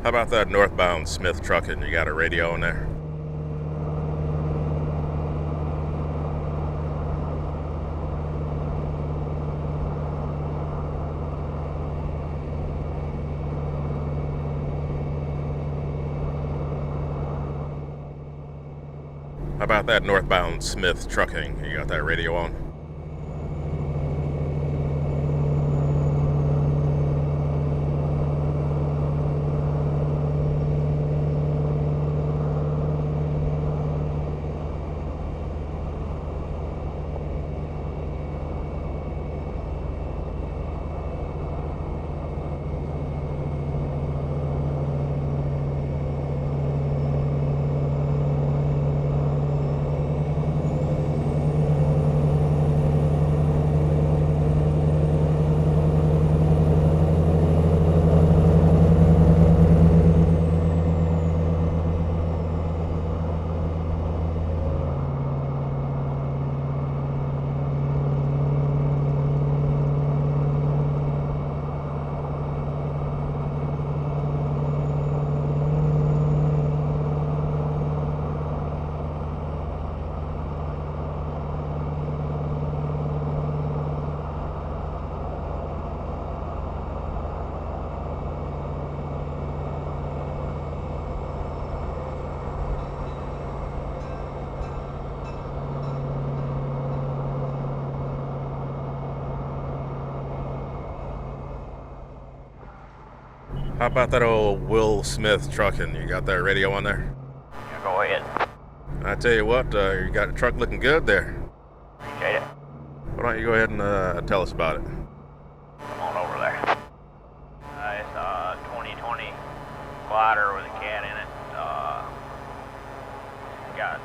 How about that northbound Smith trucking? You got a radio in there? How about that northbound Smith trucking? You got that radio on? How about that old Will Smith trucking? You got that radio on there? Yeah, go ahead. I tell you what, you got the truck looking good there. Appreciate it. Why don't you go ahead and tell us about it? Come on over there. It's a 2020 glider with a cat in it. Got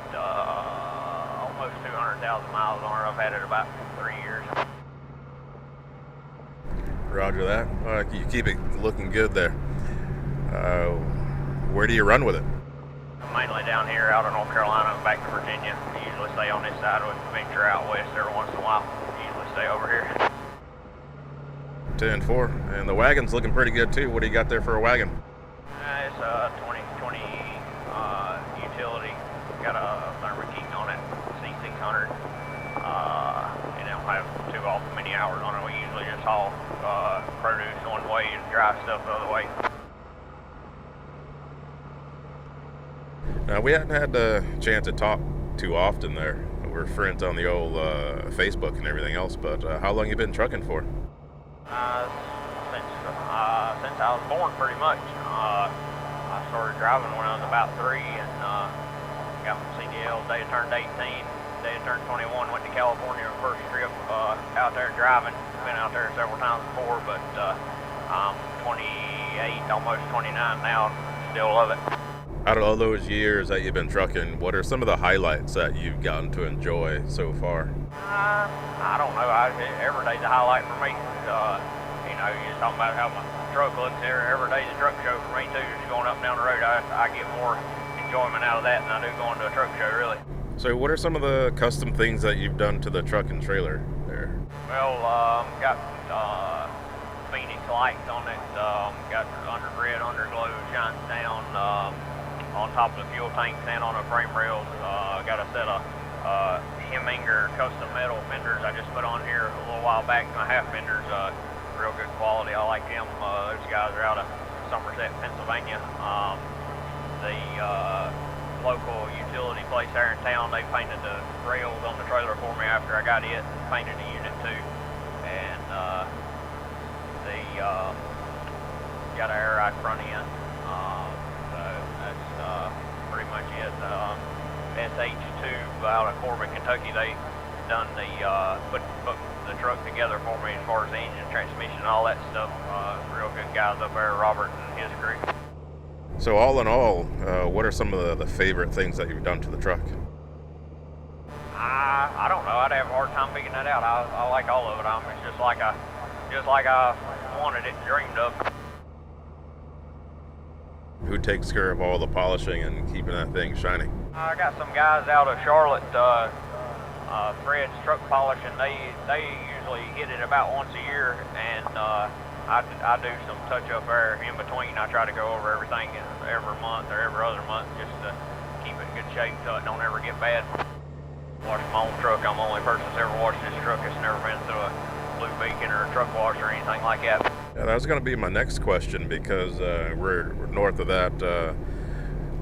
almost 200,000 miles on it. I've had it about 3 years. Roger that. You keep it looking good there. Where do you run with it? Mainly down here out of North Carolina and back to Virginia. I usually stay on this side with venture out west every once in a while. Usually stay over here. 10-4. And the wagon's looking pretty good too. What do you got there for a wagon? It's a 2020 utility. Got a thermostat on it, C600. It don't have too often many hours on it. We usually just haul produce one way and drive stuff the other way. Now, we hadn't had the chance to talk too often there. We're friends on the old Facebook and everything else, but how long you been trucking for? Since I was born, pretty much. I started driving when I was about 3 and got my CDL the day I turned 18. The day I turned 21, went to California on the first trip out there driving. Been out there several times before, but I'm 28, almost 29 now, and still love it. Out of all those years that you've been trucking, what are some of the highlights that you've gotten to enjoy so far? I don't know. Every day's a highlight for me. You're just talking about how my truck looks there. Every day's a truck show for me too. Just going up and down the road, I get more enjoyment out of that than I do going to a truck show, really. So what are some of the custom things that you've done to the truck and trailer there? Well, got Phoenix lights on it. Got undergrid, underglow, shines down on top of the fuel tanks and on the frame rails. Got a set of Heminger custom metal fenders I just put on here a little while back. My half fenders, real good quality. I like them. Those guys are out of Somerset, Pennsylvania. The local utility place there in town, they painted the rails on the trailer for me after I got it, and painted the unit too. And got an air ride front end. So that's pretty much it. SH2 out of Corbin, Kentucky, they done the put the truck together for me as far as the engine, transmission, all that stuff. Real good guys up there, Robert and his crew. So all in all, what are some of the favorite things that you've done to the truck? I don't know. I'd have a hard time picking that out. I like all of it. It's just like I wanted it, dreamed of. Who takes care of all the polishing and keeping that thing shiny? I got some guys out of Charlotte, Fred's Truck Polishing. They usually hit it about once a year, and I I do some touch-up there in between. I try to go over everything every month or every other month just to keep it in good shape so it don't ever get bad. Wash my own truck. I'm the only person that's ever washed this truck that's never been through a blue beacon or a truck wash or anything like that. Yeah, that was going to be my next question because we're north of that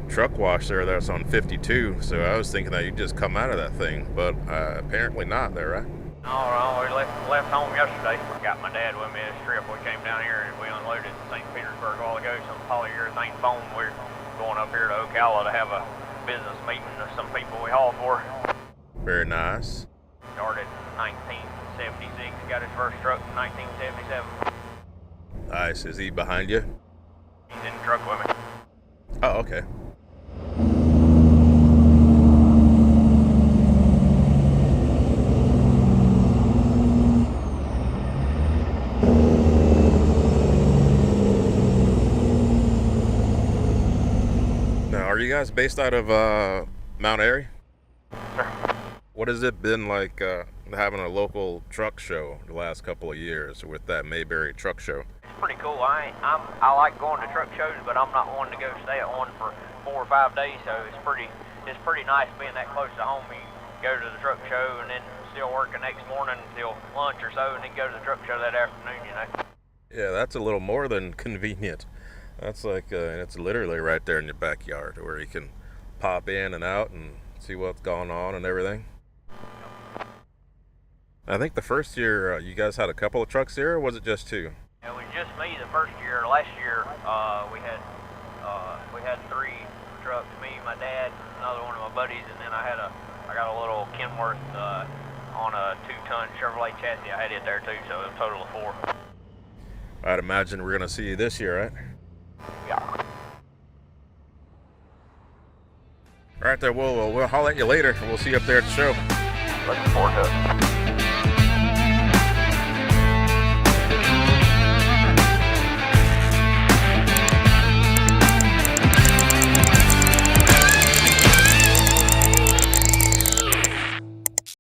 truck wash there that's on 52, so I was thinking that you'd just come out of that thing, but apparently not there, right? No, we left home yesterday. Got my dad with me this trip. We came down here and we unloaded St. Petersburg a while ago, some polyurethane foam. We're going up here to Ocala to have a business meeting with some people we haul for. Very nice. Started in 1976, got his first truck in 1977. Nice. Is he behind you? He's in the truck with me. Oh, okay. Now, are you guys based out of Mount Airy? Sure. What has it been like having a local truck show the last couple of years with that Mayberry truck show? It's pretty cool. I like going to truck shows, but I'm not one to go stay at one for 4 or 5 days. So it's pretty nice being that close to home. You go to the truck show and then still work the next morning until lunch or so, and then go to the truck show that afternoon. You know. Yeah, that's a little more than convenient. That's like it's literally right there in your backyard where you can pop in and out and see what's going on and everything. I think the first year you guys had a couple of trucks here, or was it just 2? It was just me the first year. Last year we had 3 trucks, me, my dad, another one of my buddies, and then I got a little Kenworth on a 2-ton Chevrolet chassis. I had it there too, so a total of 4. I'd imagine we're gonna see you this year, right? Yeah. All right, there. We'll holler at you later. We'll see you up there at the show. Looking forward to it.